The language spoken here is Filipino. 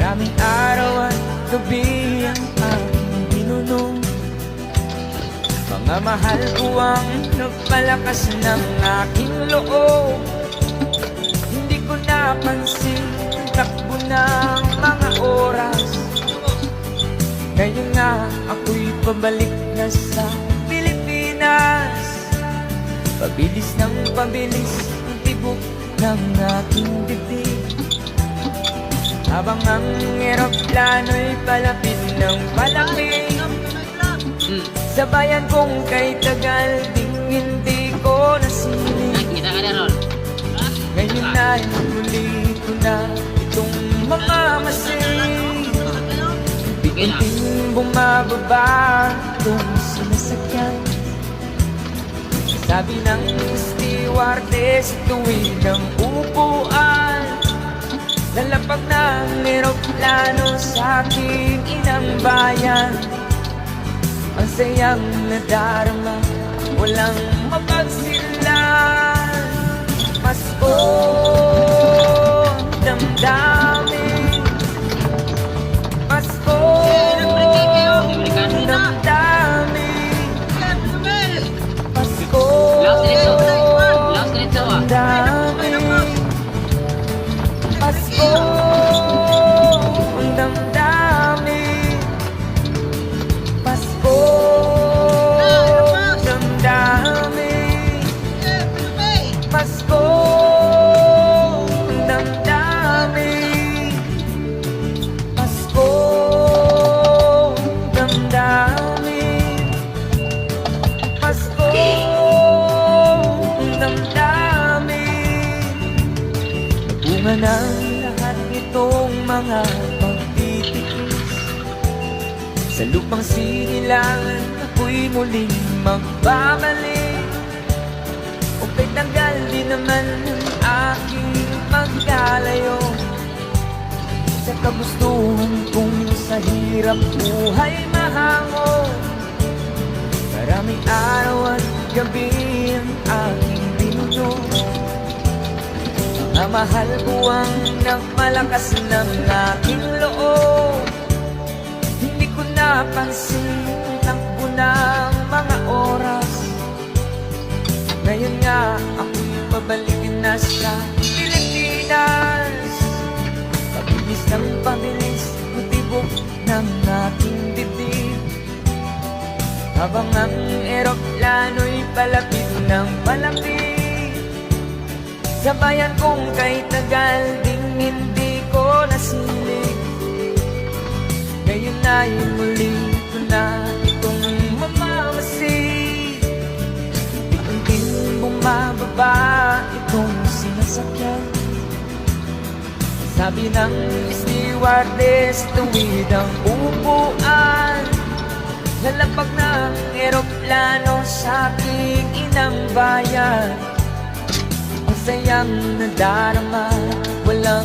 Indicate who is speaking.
Speaker 1: Maraming araw at gabi ang aking binunong. Mga mahal ko ang nagpalakas ng aking loob. Hindi ko napansin ang takbo ng mga oras. Ngayon nga ako'y pabalik na sa Pilipinas. Pabilis ng pabilis ang tibok ng aking dibdib, habang ang eroplano'y palapit ng palapit. Sa bayan kong kay Tagal, ding hindi ko nasiling. Ngayon ay muli ko na itong mamamasin. Unting bumababa itong sinasakyan. Sabi ng stewardess, tuwid ang upuan. Lalapag ng eroplano sa aking inang bayan. Ang sayang nadarama, walang mapagsilan. Pasko, damdamin. Pasko, damdamin. Pasko, damdamin. Pasko, damdamin. Pasko, damdamin. Pasko, damdamin. Pasko, damdamin. Pasko, damdamin. Bunga ng lahat nitong mga pagtitiis. Sa lupang sinilangan ako'y muling magbabalik. O kahit tagal di naman ang aking pagkalayo sa kagustuhan kong sa hirap buhay mahango. Maraming araw at gabi ang aking binunong. Mga mahal ko ang nagpalakas ng aking loob. Hindi ko napansin ang takbo ng mga oras. Ngayon nga ako'y pabalikin na sa Pilipinas. Pabilis ng pabilis ang tibok ng aking dibdib, habang ang eroplano'y palapit ng palapit. Sa bayan kong kay Tagal, ding hindi ko nasilig. Ngayon ay muli ko na itong mamamasid. Unting bumababa itong sinasakyan. Sabi ng stewardess, tuwid ang upuan. Lalapag ng eroplano sa aking inang bayan. Ang sayang nadarama, walang